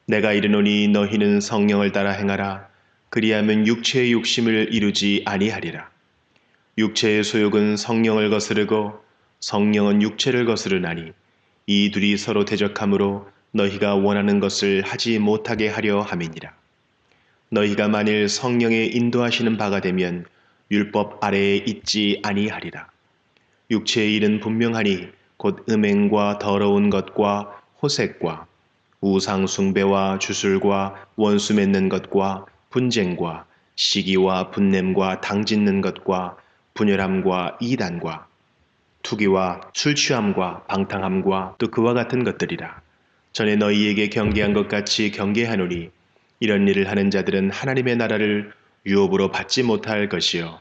내가 이르노니 너희는 성령을 따라 행하라. 그리하면 육체의 욕심을 이루지 아니하리라. 육체의 소욕은 성령을 거스르고 성령은 육체를 거스르나니 이 둘이 서로 대적하므로 너희가 원하는 것을 하지 못하게 하려 함이니라. 너희가 만일 성령의 인도하시는 바가 되면 율법 아래에 있지 아니하리라. 육체의 일은 분명하니 곧 음행과 더러운 것과 호색과 우상 숭배와 주술과 원수 맺는 것과 분쟁과 시기와 분냄과 당짓는 것과 분열함과 이단과 투기와 술 취함과 방탕함과 또 그와 같은 것들이라. 전에 너희에게 경계한 것 같이 경계하노니 이런 일을 하는 자들은 하나님의 나라를 유업으로 받지 못할 것이요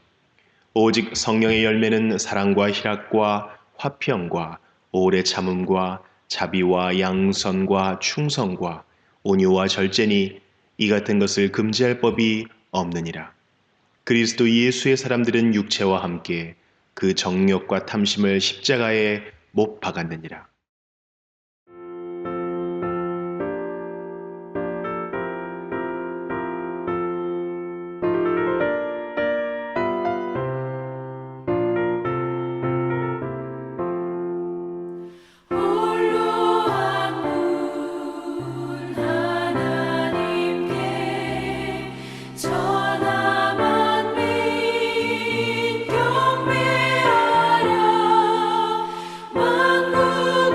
오직 성령의 열매는 사랑과 희락과 화평과 오래 참음과 자비와 양선과 충성과 온유와 절제니 이 같은 것을 금지할 법이 없느니라. 그리스도 예수의 사람들은 육체와 함께 그 정욕과 탐심을 십자가에 못 박았느니라. 홀로 한 분 하나님께 전하 만민 경배하라. 만국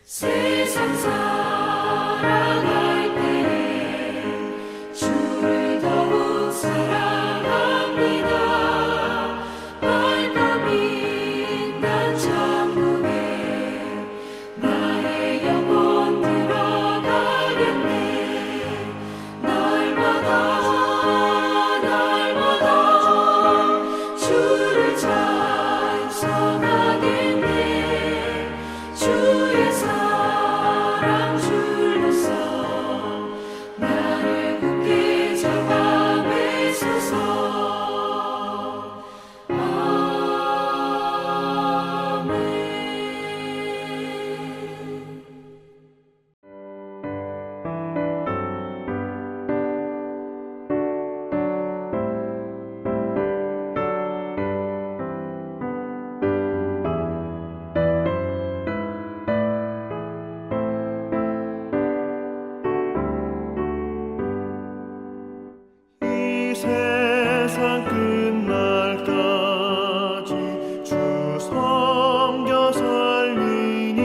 세상 살아갈 때 주를 더욱 사랑합니다. 발걸음 난 천국에 나의 영혼 들어가겠네. 날마다 주를 찬송하겠네. 주의 사랑 줄로서 나를 굳게 잡아 매소서. 아멘. 이 세상 끝날까지 주 섬겨 살리니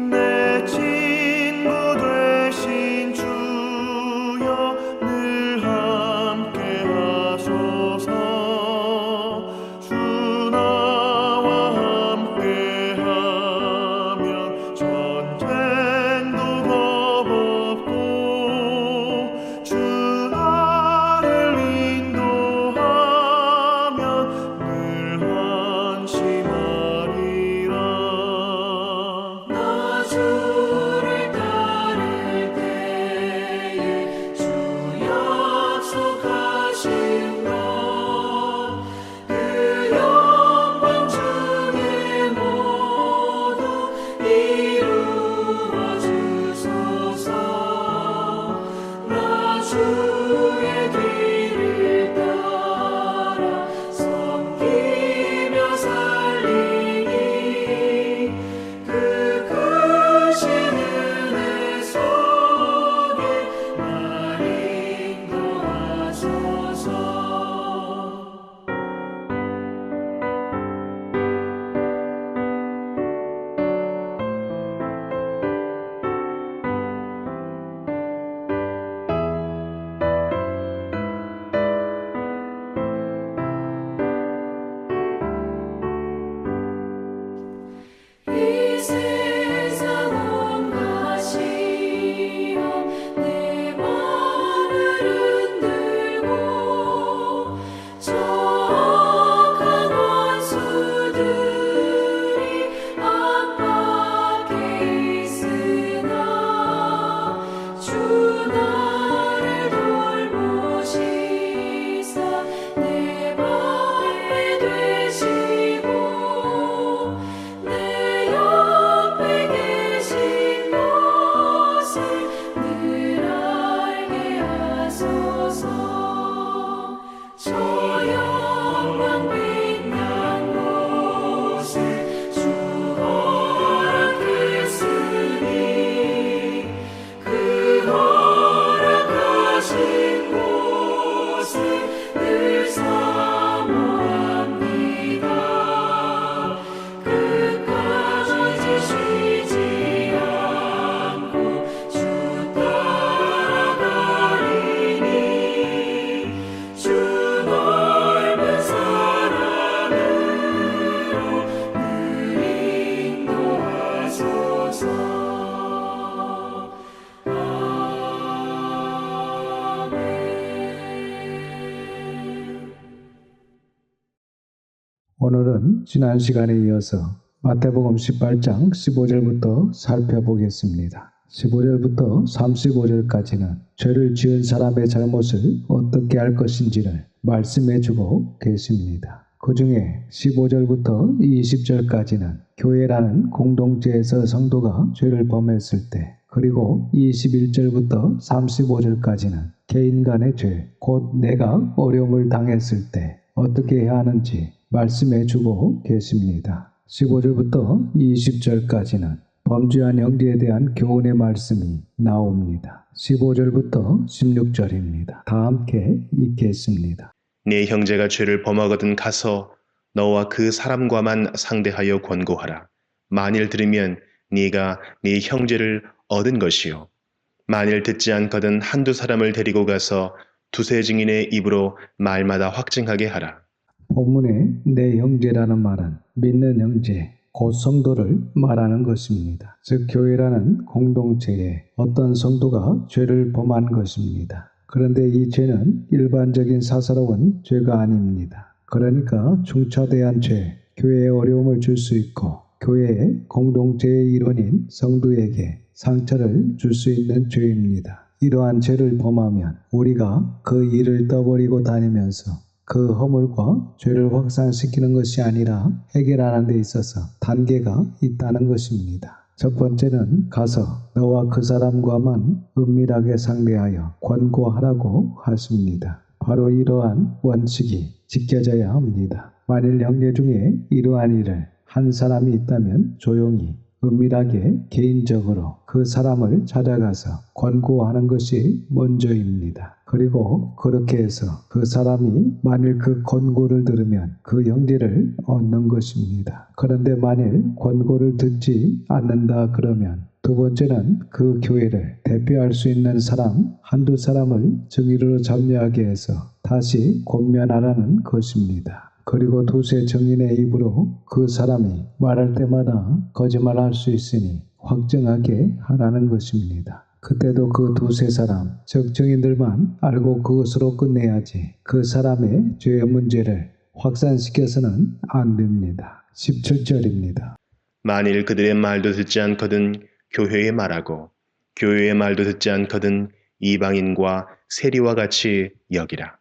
내 친구 되신 주여 늘 함께 하소서. 주 나와 함께 하면 전쟁도 겁없고 주 나를 인도하면 늘 안심하리라. 나 주를 따를 때에 주 약속하신 것, 그 영광 중에 모두 이루어 주소서. 나 주의 뒤를 따라 섬기며 살리니 그 크신 은혜 속에 날 인도하소서. 이 세상 온갖 시험 내 맘을 흔들고 저 악한 원수들이 압박해 있으나 주 나를 돌보시사 내 방패 되시고 내 옆에 계신 것을 늘 알게 하소서. 저 영광 빛난 곳에 주 허락했으니 그 허락하신 곳을 늘 사모합니다. 끝까지 쉬지 않고 주 따라가리니 주 넓은 사랑으로 늘 인도하소서. 아멘. 오늘은 지난 시간에 이어서 마태복음 18장 15절부터 살펴보겠습니다. 15절부터 35절까지는 죄를 지은 사람의 잘못을 어떻게 할 것인지를 말씀해 주고 계십니다. 그 중에 15절부터 20절까지는 교회라는 공동체에서 성도가 죄를 범했을 때, 그리고 21절부터 35절까지는 개인 간의 죄, 곧 내가 어려움을 당했을 때 어떻게 해야 하는지 말씀해 주고 계십니다. 15절부터 20절까지는 범죄한 형제에 대한 교훈의 말씀이 나옵니다. 15절부터 16절입니다. 다 함께 읽겠습니다. 네 형제가 죄를 범하거든 가서 너와 그 사람과만 상대하여 권고하라. 만일 들으면 네가 네 형제를 얻은 것이요. 만일 듣지 않거든 한두 사람을 데리고 가서 두세 증인의 입으로 말마다 확증하게 하라. 본문에 내 형제라는 말은 믿는 형제, 곧 성도를 말하는 것입니다. 즉 교회라는 공동체에 어떤 성도가 죄를 범한 것입니다. 그런데 이 죄는 일반적인 사사로운 죄가 아닙니다. 그러니까 중차대한 죄, 교회에 어려움을 줄 수 있고 교회의 공동체의 일원인 성도에게 상처를 줄 수 있는 죄입니다. 이러한 죄를 범하면 우리가 그 일을 떠버리고 다니면서 그 허물과 죄를 확산시키는 것이 아니라 해결하는 데 있어서 단계가 있다는 것입니다. 첫 번째는 가서 너와 그 사람과만 은밀하게 상대하여 권고하라고 하십니다. 바로 이러한 원칙이 지켜져야 합니다. 만일 형제 중에 이러한 일을 한 사람이 있다면 조용히 은밀하게 개인적으로 그 사람을 찾아가서 권고하는 것이 먼저입니다. 그리고 그렇게 해서 그 사람이 만일 그 권고를 들으면 그 형제를 얻는 것입니다. 그런데 만일 권고를 듣지 않는다 그러면 두 번째는 그 교회를 대표할 수 있는 사람 한두 사람을 증인으로 참여하게 해서 다시 권면하라는 것입니다. 그리고 두세 증인의 입으로 그 사람이 말할 때마다 거짓말할 수 있으니 확증하게 하라는 것입니다. 그때도 그 두세 사람, 즉 증인들만 알고 그것으로 끝내야지 그 사람의 죄의 문제를 확산시켜서는 안 됩니다. 17절입니다. 만일 그들의 말도 듣지 않거든 교회에 말하고 교회의 말도 듣지 않거든 이방인과 세리와 같이 여기라.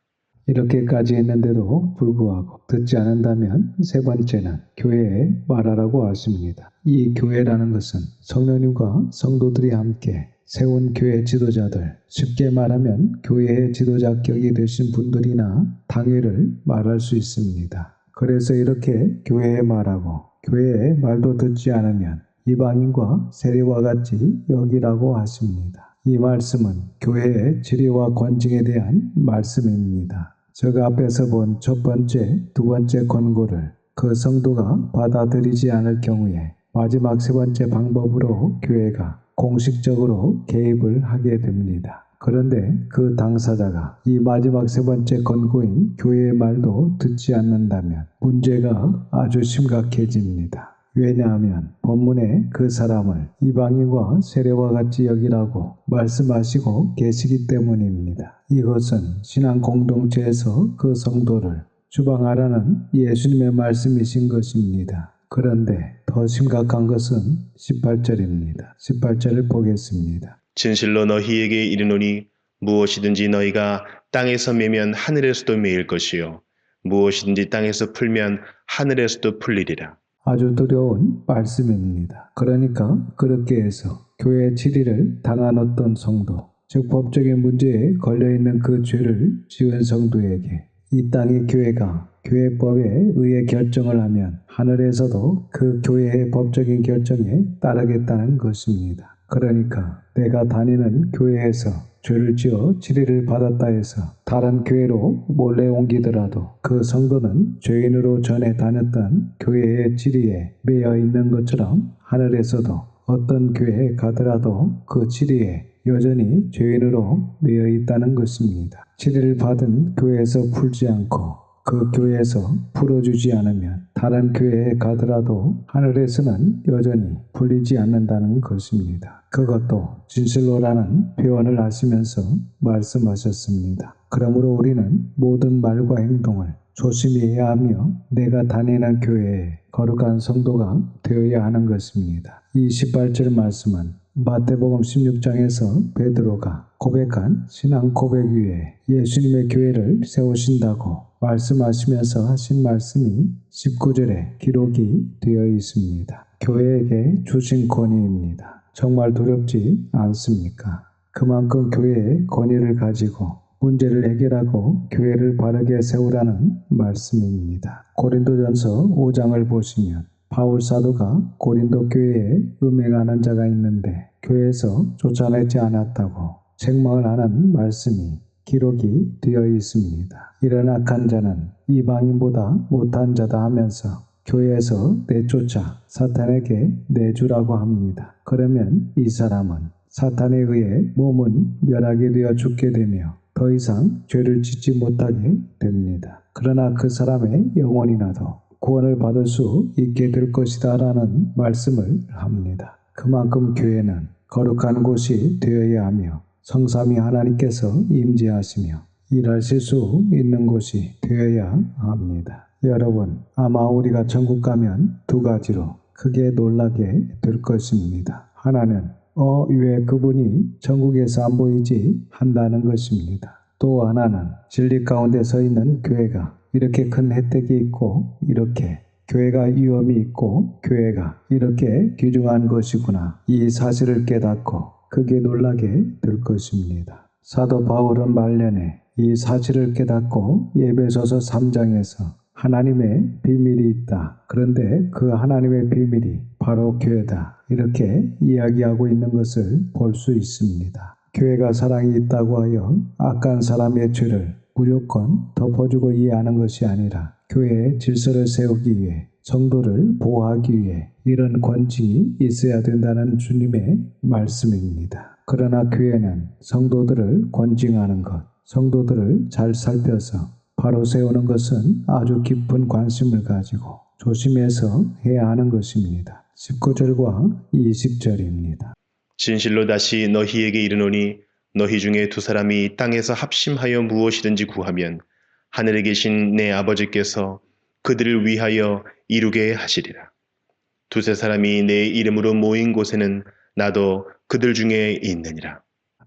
이렇게까지 했는데도 불구하고 듣지 않는다면 세 번째는 교회에 말하라고 하십니다. 이 교회라는 것은 성령님과 성도들이 함께 세운 교회 지도자들, 쉽게 말하면 교회의 지도자격이 되신 분들이나 당회를 말할 수 있습니다. 그래서 이렇게 교회에 말하고 교회의 말도 듣지 않으면 이방인과 세리와 같이 여기라고 하십니다. 이 말씀은 교회의 지리와 권징에 대한 말씀입니다. 제가 앞에서 본 첫 번째, 두 번째 권고를 그 성도가 받아들이지 않을 경우에 마지막 세 번째 방법으로 교회가 공식적으로 개입을 하게 됩니다. 그런데 그 당사자가 이 마지막 세 번째 권고인 교회의 말도 듣지 않는다면 문제가 아주 심각해집니다. 왜냐하면 본문에 그 사람을 이방인과 세례와 같이 여기라고 말씀하시고 계시기 때문입니다. 이것은 신앙 공동체에서 그 성도를 주방하라는 예수님의 말씀이신 것입니다. 그런데 더 심각한 것은 18절입니다. 18절을 보겠습니다. 진실로 너희에게 이르노니 무엇이든지 너희가 땅에서 매면 하늘에서도 매일 것이요 무엇이든지 땅에서 풀면 하늘에서도 풀리리라. 아주 두려운 말씀입니다. 그러니까 그렇게 해서 교회 질의를 당한 어떤 성도, 즉 법적인 문제에 걸려있는 그 죄를 지은 성도에게 이 땅의 교회가 교회법에 의해 결정을 하면 하늘에서도 그 교회의 법적인 결정에 따르겠다는 것입니다. 그러니까 내가 다니는 교회에서 죄를 지어 질의를 받았다 해서 다른 교회로 몰래 옮기더라도 그 성도는 죄인으로 전에 다녔던 교회의 질의에 매여 있는 것처럼 하늘에서도 어떤 교회에 가더라도 그 질의에 여전히 죄인으로 매여 있다는 것입니다. 질의를 받은 교회에서 풀지 않고 그 교회에서 풀어주지 않으면 다른 교회에 가더라도 하늘에서는 여전히 풀리지 않는다는 것입니다. 그것도 진실로라는 표현을 하시면서 말씀하셨습니다. 그러므로 우리는 모든 말과 행동을 조심히 해야 하며 내가 다니는 교회에 거룩한 성도가 되어야 하는 것입니다. 이 18절 말씀은 마태복음 16장에서 베드로가 고백한 신앙 고백 위에 예수님의 교회를 세우신다고 말씀하시면서 하신 말씀이 19절에 기록이 되어 있습니다. 교회에게 주신 권위입니다. 정말 두렵지 않습니까? 그만큼 교회의 권위를 가지고 문제를 해결하고 교회를 바르게 세우라는 말씀입니다. 고린도전서 5장을 보시면 바울 사도가 고린도 교회에 음행하는 자가 있는데 교회에서 쫓아내지 않았다고 책망을 하는 말씀이 기록이 되어 있습니다. 이런 악한 자는 이방인보다 못한 자다 하면서 교회에서 내쫓아 사탄에게 내주라고 합니다. 그러면 이 사람은 사탄에 의해 몸은 멸하게 되어 죽게 되며 더 이상 죄를 짓지 못하게 됩니다. 그러나 그 사람의 영혼이나도 구원을 받을 수 있게 될 것이다 라는 말씀을 합니다. 그만큼 교회는 거룩한 곳이 되어야 하며 성삼위 하나님께서 임재하시며 일하실 수 있는 곳이 되어야 합니다. 여러분, 아마 우리가 천국 가면 두 가지로 크게 놀라게 될 것입니다. 하나는 왜 그분이 천국에서 안 보이지 한다는 것입니다. 또 하나는 진리 가운데 서 있는 교회가 이렇게 큰 혜택이 있고 이렇게 교회가 위험이 있고 교회가 이렇게 귀중한 것이구나, 이 사실을 깨닫고 크게 놀라게 될 것입니다. 사도 바울은 말년에 이 사실을 깨닫고 에베소서 3장에서 하나님의 비밀이 있다, 그런데 그 하나님의 비밀이 바로 교회다, 이렇게 이야기하고 있는 것을 볼 수 있습니다. 교회가 사랑이 있다고 하여 악한 사람의 죄를 무조건 덮어주고 이해하는 것이 아니라 교회의 질서를 세우기 위해, 성도를 보호하기 위해 이런 권징이 있어야 된다는 주님의 말씀입니다. 그러나 교회는 성도들을 권징하는 것, 성도들을 잘 살펴서 바로 세우는 것은 아주 깊은 관심을 가지고 조심해서 해야 하는 것입니다. 19절과 20절입니다. 진실로 다시 너희에게 이르노니 너희 중에 두 사람이 땅에서 합심하여 무엇이든지 구하면 하늘에 계신 내 아버지께서 그들을 위하여 이루게 하시리라. 두세 사람이 내 이름으로 모인 곳에는 나도 그들 중에 있느니라.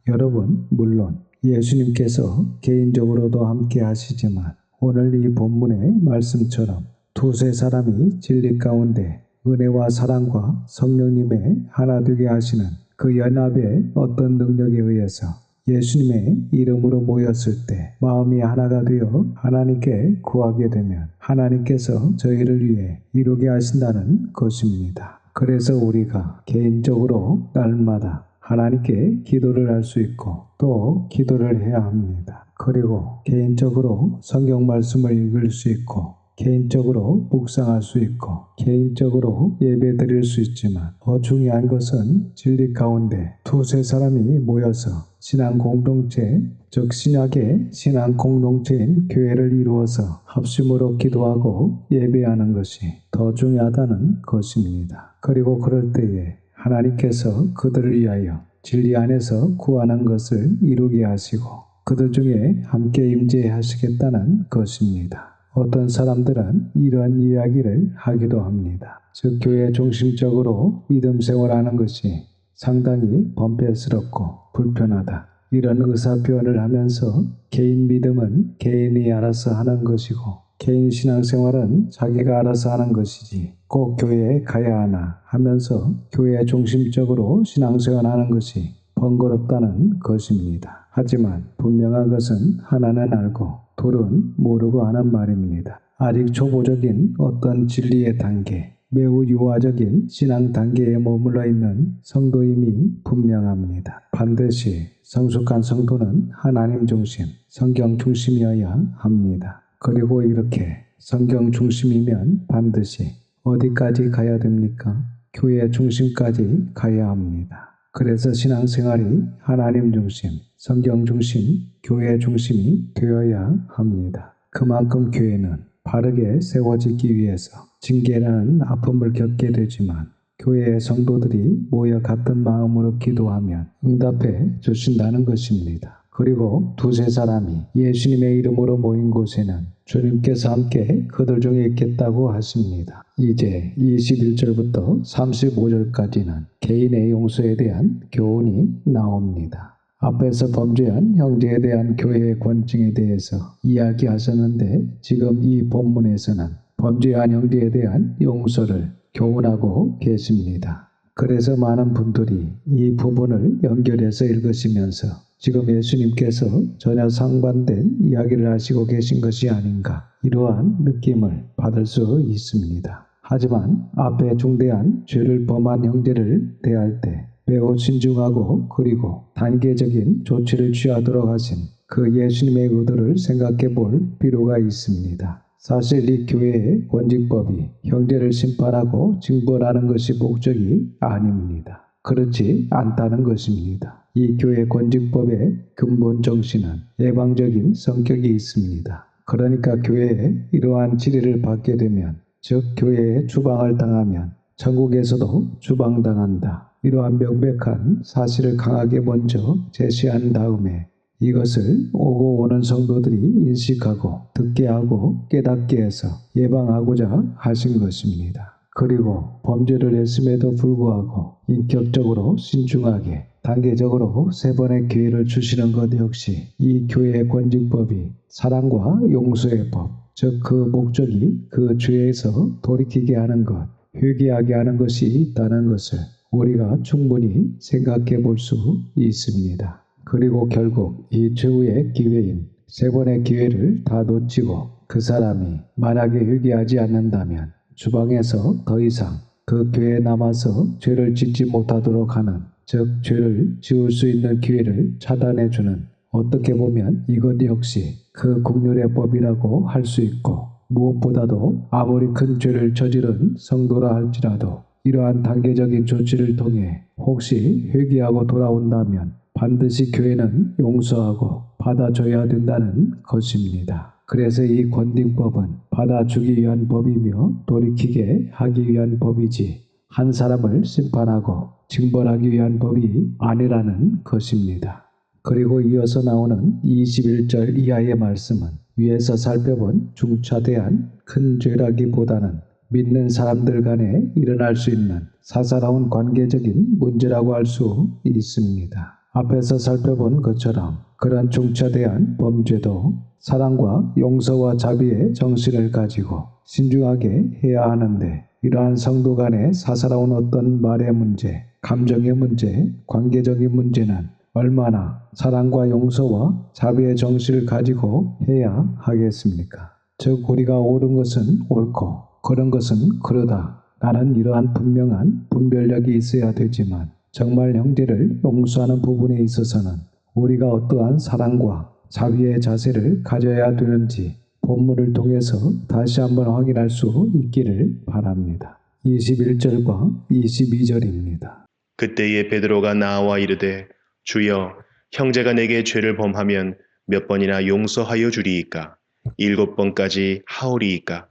여러분, 물론 예수님께서 개인적으로도 함께 하시지만 오늘 이 본문의 말씀처럼 두세 사람이 진리 가운데 은혜와 사랑과 성령님의 하나 되게 하시는 그 연합의 어떤 능력에 의해서 예수님의 이름으로 모였을 때 마음이 하나가 되어 하나님께 구하게 되면 하나님께서 저희를 위해 이루게 하신다는 것입니다. 그래서 우리가 개인적으로 날마다 하나님께 기도를 할 수 있고 또 기도를 해야 합니다. 그리고 개인적으로 성경 말씀을 읽을 수 있고 개인적으로 묵상할 수 있고 개인적으로 예배 드릴 수 있지만 더 중요한 것은 진리 가운데 두세 사람이 모여서 신앙 공동체, 즉 신약의 신앙 공동체인 교회를 이루어서 합심으로 기도하고 예배하는 것이 더 중요하다는 것입니다. 그리고 그럴 때에 하나님께서 그들을 위하여 진리 안에서 구하는 것을 이루게 하시고 그들 중에 함께 임재하시겠다는 것입니다. 어떤 사람들은 이런 이야기를 하기도 합니다. 즉 교회 중심적으로 믿음 생활하는 것이 상당히 번뇌스럽고 불편하다, 이런 의사 표현을 하면서 개인 믿음은 개인이 알아서 하는 것이고 개인 신앙생활은 자기가 알아서 하는 것이지 꼭 교회에 가야 하나 하면서 교회 중심적으로 신앙생활하는 것이 번거롭다는 것입니다. 하지만 분명한 것은 하나는 알고 둘은 모르고 하는 말입니다. 아직 초보적인 어떤 진리의 단계, 매우 유아적인 신앙 단계에 머물러 있는 성도임이 분명합니다. 반드시 성숙한 성도는 하나님 중심, 성경 중심이어야 합니다. 그리고 이렇게 성경 중심이면 반드시 어디까지 가야 됩니까? 교회 중심까지 가야 합니다. 그래서 신앙생활이 하나님 중심, 성경 중심, 교회 중심이 되어야 합니다. 그만큼 교회는 바르게 세워지기 위해서 징계라는 아픔을 겪게 되지만 교회의 성도들이 모여 같은 마음으로 기도하면 응답해 주신다는 것입니다. 그리고 두세 사람이 예수님의 이름으로 모인 곳에는 주님께서 함께 그들 중에 있겠다고 하십니다. 이제 21절부터 35절까지는 개인의 용서에 대한 교훈이 나옵니다. 앞에서 범죄한 형제에 대한 교회의 권징에 대해서 이야기하셨는데 지금 이 본문에서는 범죄한 형제에 대한 용서를 교훈하고 계십니다. 그래서 많은 분들이 이 부분을 연결해서 읽으시면서 지금 예수님께서 전혀 상반된 이야기를 하시고 계신 것이 아닌가, 이러한 느낌을 받을 수 있습니다. 하지만 앞에 중대한 죄를 범한 형제를 대할 때 매우 신중하고 그리고 단계적인 조치를 취하도록 하신 그 예수님의 의도를 생각해 볼 필요가 있습니다. 사실 이 교회의 권직법이 형제를 심판하고 징벌하는 것이 목적이 아닙니다. 그렇지 않다는 것입니다. 이 교회 권직법의 근본 정신은 예방적인 성격이 있습니다. 그러니까 교회에 이러한 질의를 받게 되면, 즉 교회에 추방을 당하면 천국에서도 추방당한다. 이러한 명백한 사실을 강하게 먼저 제시한 다음에 이것을 오고 오는 성도들이 인식하고 듣게 하고 깨닫게 해서 예방하고자 하신 것입니다. 그리고 범죄를 했음에도 불구하고 인격적으로 신중하게 단계적으로 3번의 기회를 주시는 것 역시 이 교회의 권직법이 사랑과 용서의 법, 즉 그 목적이 그 죄에서 돌이키게 하는 것, 회개하게 하는 것이 있다는 것을 우리가 충분히 생각해 볼 수 있습니다. 그리고 결국 이 최후의 기회인 3번의 기회를 다 놓치고 그 사람이 만약에 회개하지 않는다면 주방에서 더 이상 그 교회에 남아서 죄를 짓지 못하도록 하는, 즉 죄를 지을 수 있는 기회를 차단해주는, 어떻게 보면 이것 역시 그 국률의 법이라고 할 수 있고, 무엇보다도 아무리 큰 죄를 저지른 성도라 할지라도 이러한 단계적인 조치를 통해 혹시 회개하고 돌아온다면 반드시 교회는 용서하고 받아줘야 된다는 것입니다. 그래서 이 권딩법은 받아주기 위한 법이며 돌이키게 하기 위한 법이지 한 사람을 심판하고 징벌하기 위한 법이 아니라는 것입니다. 그리고 이어서 나오는 21절 이하의 말씀은 위에서 살펴본 중차대한 큰 죄라기보다는 믿는 사람들 간에 일어날 수 있는 사사로운 관계적인 문제라고 할 수 있습니다. 앞에서 살펴본 것처럼 그런 중차대한 범죄도 사랑과 용서와 자비의 정신을 가지고 신중하게 해야 하는데, 이러한 성도 간의 사사로운 어떤 말의 문제, 감정의 문제, 관계적인 문제는 얼마나 사랑과 용서와 자비의 정신을 가지고 해야 하겠습니까? 즉 우리가 옳은 것은 옳고 그런 것은 그러다 라는 이러한 분명한 분별력이 있어야 되지만, 정말 형제를 용서하는 부분에 있어서는 우리가 어떠한 사랑과 자비의 자세를 가져야 되는지 본문을 통해서 다시 한번 확인할 수 있기를 바랍니다. 21절과 22절입니다. 그때에 베드로가 나와 이르되 주여, 형제가 내게 죄를 범하면 몇 번이나 용서하여 주리이까? 7번까지 하오리이까?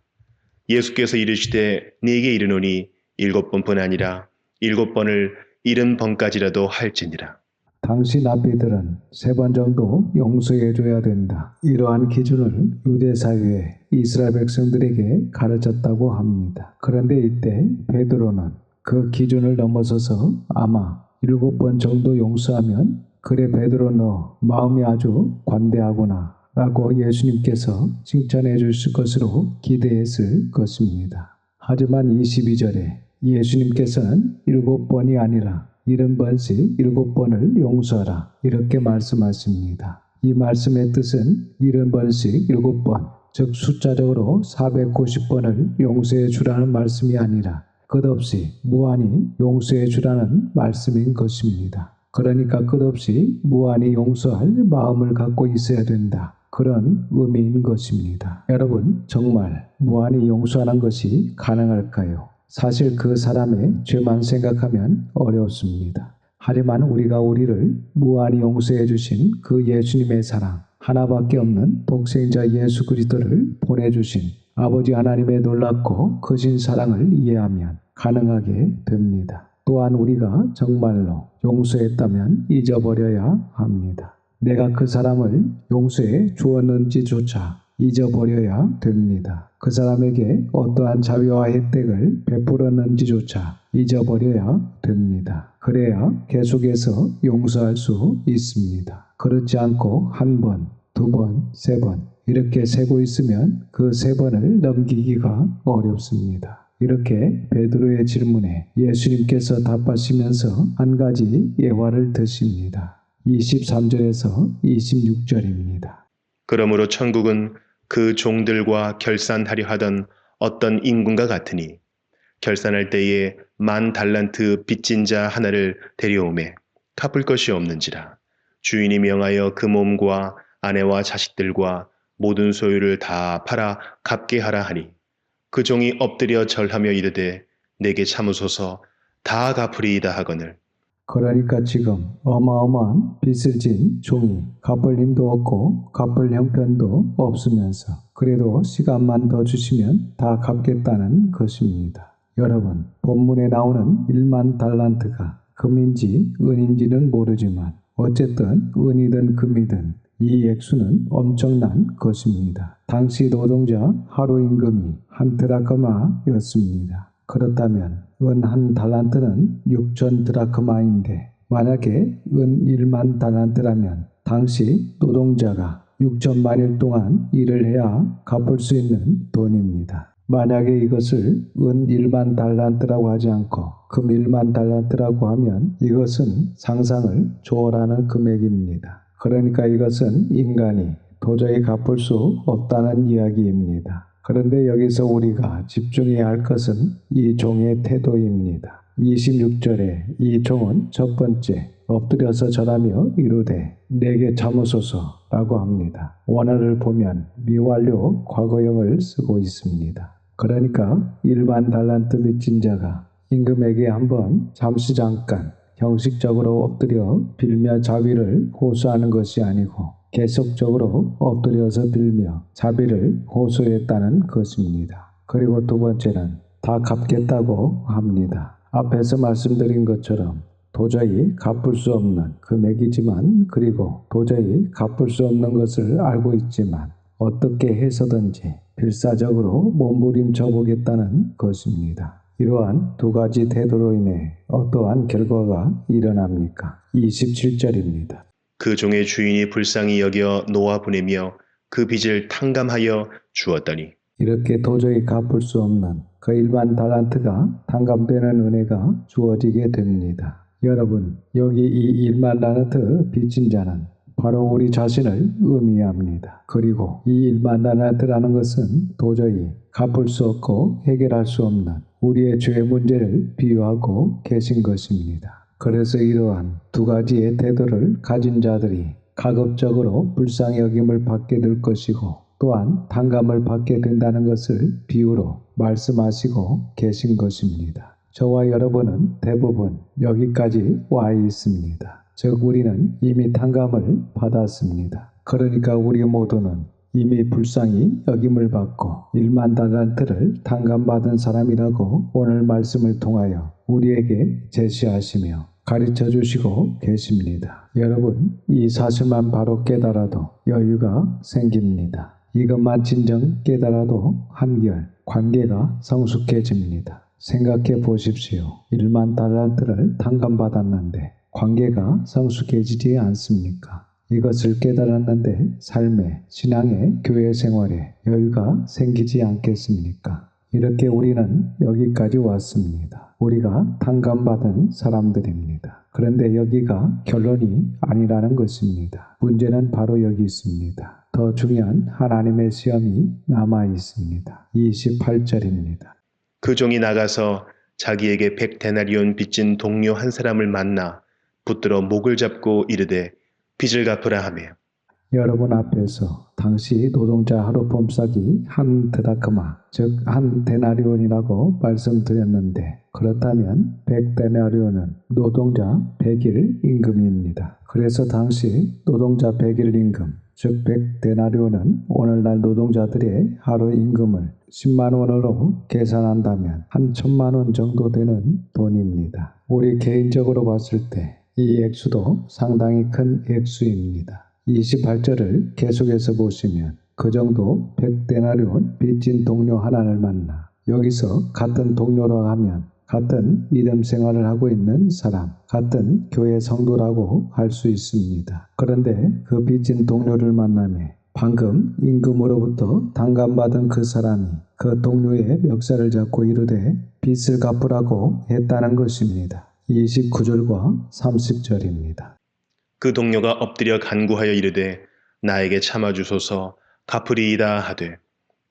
예수께서 이르시되 네게 이르노니 7번뿐 아니라 7번을 70번까지라도 할지니라. 당시 랍비들은 3번 정도 용서해줘야 된다, 이러한 기준을 유대 사회에 이스라엘 백성들에게 가르쳤다고 합니다. 그런데 이때 베드로는 그 기준을 넘어서서 아마 7번 정도 용서하면 그래 베드로 너 마음이 아주 관대하구나 라고 예수님께서 칭찬해 주실 것으로 기대했을 것입니다. 하지만 22절에 예수님께서는 7번이 아니라 70번씩 7번을 용서하라 이렇게 말씀하십니다. 이 말씀의 뜻은 70번씩 7번, 즉 숫자적으로 490번을 용서해 주라는 말씀이 아니라 끝없이 무한히 용서해 주라는 말씀인 것입니다. 그러니까 끝없이 무한히 용서할 마음을 갖고 있어야 된다, 그런 의미인 것입니다. 여러분, 정말 무한히 용서하는 것이 가능할까요? 사실 그 사람의 죄만 생각하면 어렵습니다. 하지만 우리가 우리를 무한히 용서해 주신 그 예수님의 사랑, 하나밖에 없는 독생자 예수 그리스도를 보내주신 아버지 하나님의 놀랍고 크신 사랑을 이해하면 가능하게 됩니다. 또한 우리가 정말로 용서했다면 잊어버려야 합니다. 내가 그 사람을 용서해 주었는지조차 잊어버려야 됩니다. 그 사람에게 어떠한 자비와 혜택을 베풀었는지조차 잊어버려야 됩니다. 그래야 계속해서 용서할 수 있습니다. 그렇지 않고 1번, 2번, 3번 이렇게 세고 있으면 그 3번을 넘기기가 어렵습니다. 이렇게 베드로의 질문에 예수님께서 답하시면서 한 가지 예화를 드십니다. 23절에서 26절입니다. 그러므로 천국은 그 종들과 결산하려 하던 어떤 임금과 같으니 결산할 때에 10,000달란트 빚진 자 하나를 데려오매 갚을 것이 없는지라. 주인이 명하여 그 몸과 아내와 자식들과 모든 소유를 다 팔아 갚게 하라 하니 그 종이 엎드려 절하며 이르되 내게 참으소서 다 갚으리이다 하거늘 그러니까 지금 어마어마한 빚을 진 종이 갚을 힘도 없고 갚을 형편도 없으면서 그래도 시간만 더 주시면 다 갚겠다는 것입니다. 여러분, 본문에 나오는 1만 달란트가 금인지 은인지는 모르지만 어쨌든 은이든 금이든 이 액수는 엄청난 것입니다. 당시 노동자 하루 임금이 한 드라크마였습니다. 그렇다면 은 한 달란트는 6천 드라크마인데 만약에 은 1만 달란트라면 당시 노동자가 6천만일 동안 일을 해야 갚을 수 있는 돈입니다. 만약에 이것을 은 1만 달란트라고 하지 않고 금 1만 달란트라고 하면 이것은 상상을 초월하는 금액입니다. 그러니까 이것은 인간이 도저히 갚을 수 없다는 이야기입니다. 그런데 여기서 우리가 집중해야 할 것은 이 종의 태도입니다. 26절에 이 종은 첫 번째 엎드려서 절하며 이르되 내게 참으소서 라고 합니다. 원어를 보면 미완료 과거형을 쓰고 있습니다. 그러니까 일반 달란트 빚진 자가 임금에게 한번 잠깐 형식적으로 엎드려 빌며 자비를 호소하는 것이 아니고 계속적으로 엎드려서 빌며 자비를 호소했다는 것입니다. 그리고 두 번째는 다 갚겠다고 합니다. 앞에서 말씀드린 것처럼 도저히 갚을 수 없는 금액이지만 그리고 도저히 갚을 수 없는 것을 알고 있지만 어떻게 해서든지 필사적으로 몸부림쳐 보겠다는 것입니다. 이러한 두 가지 태도로 인해 어떠한 결과가 일어납니까? 27절입니다. 그 종의 주인이 불쌍히 여겨 놓아 보내며 그 빚을 탕감하여 주었더니 이렇게 도저히 갚을 수 없는 그 일반 달란트가 탕감되는 은혜가 주어지게 됩니다. 여러분, 여기 이 1만 달란트 빚진 자는 바로 우리 자신을 의미합니다. 그리고 이 1만 달란트라는 것은 도저히 갚을 수 없고 해결할 수 없는 우리의 죄의 문제를 비유하고 계신 것입니다. 그래서 이러한 두 가지의 태도를 가진 자들이 가급적으로 불쌍히 여김을 받게 될 것이고 또한 탕감을 받게 된다는 것을 비유로 말씀하시고 계신 것입니다. 저와 여러분은 대부분 여기까지 와 있습니다. 즉 우리는 이미 탕감을 받았습니다. 그러니까 우리 모두는 이미 불쌍히 여김을 받고 1만 달란트를 탕감받은 사람이라고 오늘 말씀을 통하여 우리에게 제시하시며 가르쳐 주시고 계십니다. 여러분, 이 사실만 바로 깨달아도 여유가 생깁니다. 이것만 진정 깨달아도 한결 관계가 성숙해집니다. 생각해 보십시오. 1만 달란트를 탕감받았는데 관계가 성숙해지지 않습니까? 이것을 깨달았는데 삶에, 신앙에, 교회 생활에 여유가 생기지 않겠습니까? 이렇게 우리는 여기까지 왔습니다. 우리가 탕감받은 사람들입니다. 그런데 여기가 결론이 아니라는 것입니다. 문제는 바로 여기 있습니다. 더 중요한 하나님의 시험이 남아 있습니다. 28절입니다. 그 종이 나가서 자기에게 100데나리온 빚진 동료 한 사람을 만나 붙들어 목을 잡고 이르되 빚을 갚으라 하며 여러분 앞에서 당시 노동자 하루 봄삭이 한 드라크마, 즉 한 데나리온이라고 말씀드렸는데 그렇다면 100데나리온은 노동자 100일 임금입니다. 그래서 당시 노동자 100일 임금, 즉 100데나리온은 오늘날 노동자들의 하루 임금을 10만 원으로 계산한다면 한 1000만 원 정도 되는 돈입니다. 우리 개인적으로 봤을 때 이 액수도 상당히 큰 액수입니다. 28절을 계속해서 보시면 그 정도 100데나리온 빚진 동료 하나를 만나 여기서 같은 동료라고 하면 같은 믿음 생활을 하고 있는 사람, 같은 교회 성도라고 할 수 있습니다. 그런데 그 빚진 동료를 만나며 방금 임금으로부터 탕감받은 그 사람이 그 동료의 멱살을 잡고 이르되 빚을 갚으라고 했다는 것입니다. 29절과 30절입니다. 그 동료가 엎드려 간구하여 이르되 나에게 참아주소서 갚으리이다 하되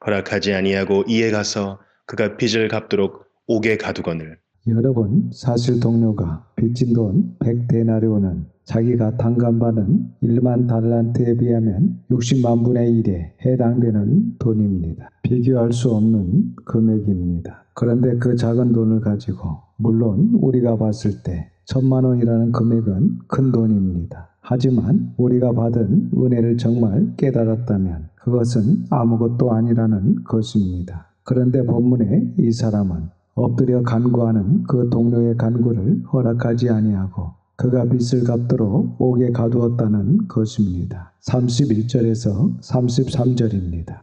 허락하지 아니하고 이에 가서 그가 빚을 갚도록 옥에 가두거늘 여러분, 사실 동료가 빚진 돈 100데나리온은 자기가 탕감받은 1만 달란트에 비하면 60만 분의 1에 해당되는 돈입니다. 비교할 수 없는 금액입니다. 그런데 그 작은 돈을 가지고 물론 우리가 봤을 때 1000만 원이라는 금액은 큰 돈입니다. 하지만 우리가 받은 은혜를 정말 깨달았다면 그것은 아무것도 아니라는 것입니다. 그런데 본문에 이 사람은 엎드려 간구하는 그 동료의 간구를 허락하지 아니하고 그가 빚을 갚도록 옥에 가두었다는 것입니다. 31절에서 33절입니다.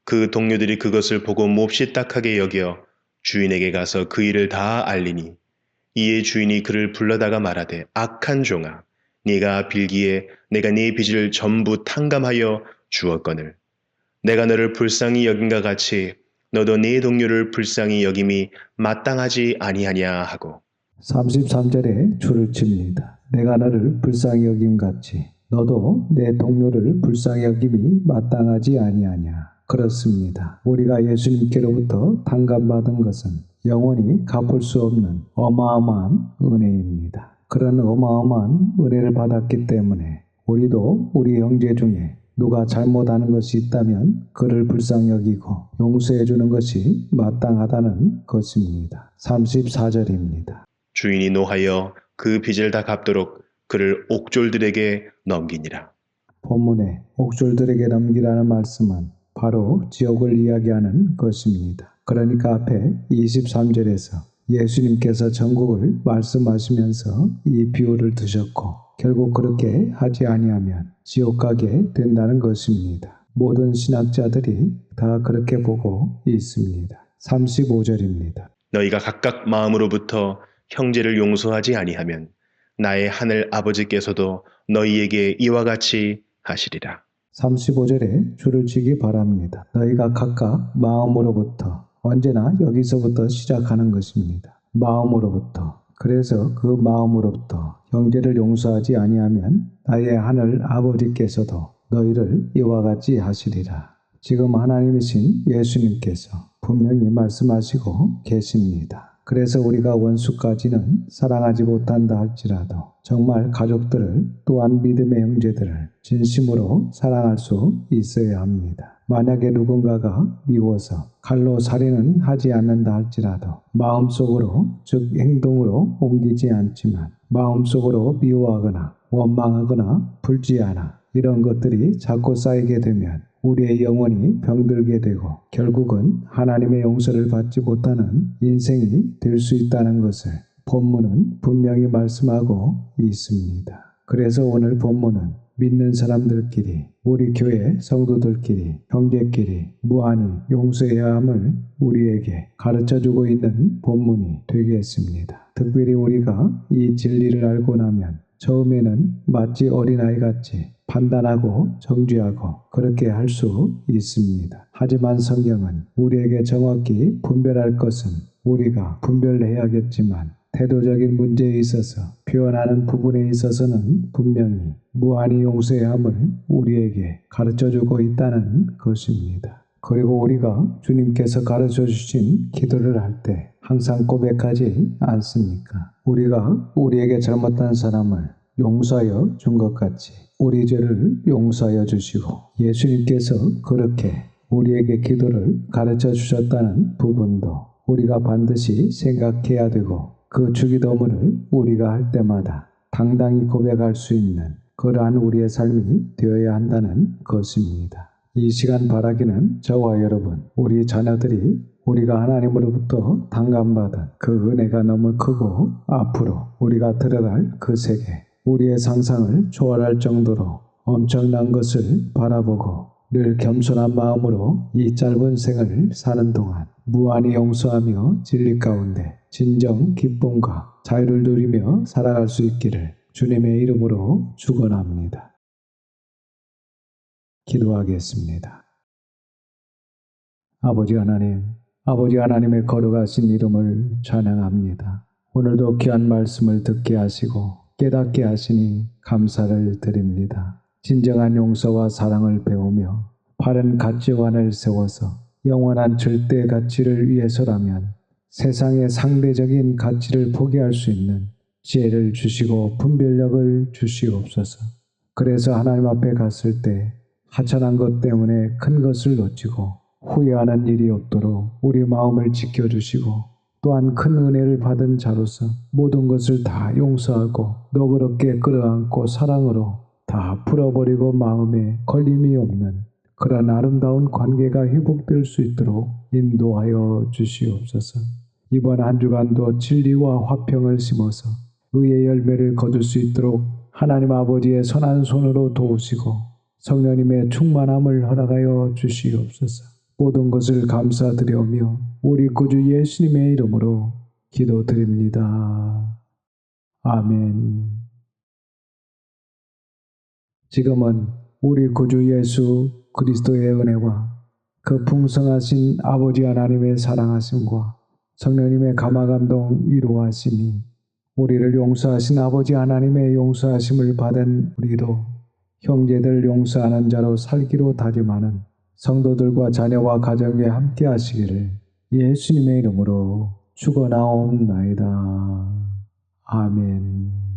그 동료들이 그것을 보고 몹시 딱하게 여겨 주인에게 가서 그 일을 다 알리니 이에 주인이 그를 불러다가 말하되 악한 종아 네가 빌기에 내가 네 빚을 전부 탕감하여 주었거늘 내가 너를 불쌍히 여긴과 같이 너도 네 동료를 불쌍히 여김이 마땅하지 아니하냐 하고 33절에 줄을 칩니다. 내가 너를 불쌍히 여김같이 너도 내 동료를 불쌍히 여김이 마땅하지 아니하냐. 그렇습니다. 우리가 예수님께로부터 탕감받은 것은 영원히 갚을 수 없는 어마어마한 은혜입니다. 그런 어마어마한 은혜를 받았기 때문에 우리도 우리 형제 중에 누가 잘못하는 것이 있다면 그를 불쌍히 여기고 용서해 주는 것이 마땅하다는 것입니다. 34절입니다. 주인이 노하여 그 빚을 다 갚도록 그를 옥졸들에게 넘기니라. 본문에 옥졸들에게 넘기라는 말씀은 바로 지옥을 이야기하는 것입니다. 그러니까 앞에 23절에서 예수님께서 천국을 말씀하시면서 이 비유를 드셨고 결국 그렇게 하지 아니하면 지옥 가게 된다는 것입니다. 모든 신학자들이 다 그렇게 보고 있습니다. 35절입니다. 너희가 각각 마음으로부터 형제를 용서하지 아니하면 나의 하늘 아버지께서도 너희에게 이와 같이 하시리라. 35절에 줄을 치기 바랍니다. 너희가 각각 마음으로부터 언제나 여기서부터 시작하는 것입니다. 마음으로부터. 그래서 그 마음으로부터 형제를 용서하지 아니하면 나의 하늘 아버지께서도 너희를 이와 같이 하시리라. 지금 하나님이신 예수님께서 분명히 말씀하시고 계십니다. 그래서 우리가 원수까지는 사랑하지 못한다 할지라도 정말 가족들을 또한 믿음의 형제들을 진심으로 사랑할 수 있어야 합니다. 만약에 누군가가 미워서 칼로 살인은 하지 않는다 할지라도 마음속으로 즉 행동으로 옮기지 않지만 마음속으로 미워하거나 원망하거나 불지하나 이런 것들이 자꾸 쌓이게 되면 우리의 영혼이 병들게 되고 결국은 하나님의 용서를 받지 못하는 인생이 될 수 있다는 것을 본문은 분명히 말씀하고 있습니다. 그래서 오늘 본문은 믿는 사람들끼리, 우리 교회 성도들끼리, 형제끼리 무한히 용서해야 함을 우리에게 가르쳐주고 있는 본문이 되겠습니다. 특별히 우리가 이 진리를 알고 나면 처음에는 마치 어린아이같이 판단하고 정죄하고 그렇게 할 수 있습니다. 하지만 성경은 우리에게 정확히 분별할 것은 우리가 분별해야겠지만 태도적인 문제에 있어서 표현하는 부분에 있어서는 분명히 무한히 용서해야 함을 우리에게 가르쳐주고 있다는 것입니다. 그리고 우리가 주님께서 가르쳐 주신 기도를 할 때 항상 고백하지 않습니까? 우리가 우리에게 잘못한 사람을 용서하여 준 것 같이 우리 죄를 용서하여 주시고 예수님께서 그렇게 우리에게 기도를 가르쳐 주셨다는 부분도 우리가 반드시 생각해야 되고 그 주기도문을 우리가 할 때마다 당당히 고백할 수 있는 그러한 우리의 삶이 되어야 한다는 것입니다. 이 시간 바라기는 저와 여러분, 우리 자녀들이 우리가 하나님으로부터 탕감받은 그 은혜가 너무 크고 앞으로 우리가 들어갈 그 세계, 우리의 상상을 초월할 정도로 엄청난 것을 바라보고 늘 겸손한 마음으로 이 짧은 생을 사는 동안 무한히 용서하며 진리 가운데 진정 기쁨과 자유를 누리며 살아갈 수 있기를 주님의 이름으로 축원합니다. 기도하겠습니다. 아버지 하나님의 거룩하신 이름을 찬양합니다. 오늘도 귀한 말씀을 듣게 하시고 깨닫게 하시니 감사를 드립니다. 진정한 용서와 사랑을 배우며 바른 가치관을 세워서 영원한 절대 가치를 위해서라면 세상의 상대적인 가치를 포기할 수 있는 지혜를 주시고 분별력을 주시옵소서. 그래서 하나님 앞에 갔을 때 하찮은 것 때문에 큰 것을 놓치고 후회하는 일이 없도록 우리 마음을 지켜주시고 또한 큰 은혜를 받은 자로서 모든 것을 다 용서하고 너그럽게 끌어안고 사랑으로 다 풀어버리고 마음에 걸림이 없는 그런 아름다운 관계가 회복될 수 있도록 인도하여 주시옵소서. 이번 한 주간도 진리와 화평을 심어서 의의 열매를 거둘 수 있도록 하나님 아버지의 선한 손으로 도우시고 성령님의 충만함을 허락하여 주시옵소서. 모든 것을 감사드리오며 우리 구주 예수님의 이름으로 기도드립니다. 아멘. 지금은 우리 구주 예수 그리스도의 은혜와 그 풍성하신 아버지 하나님의 사랑하심과 성령님의 감화감동 위로하심이 우리를 용서하신 아버지 하나님의 용서하심을 받은 우리도 형제들 용서하는 자로 살기로 다짐하는 성도들과 자녀와 가정에 함께 하시기를 예수님의 이름으로 축원하옵나이다. 아멘.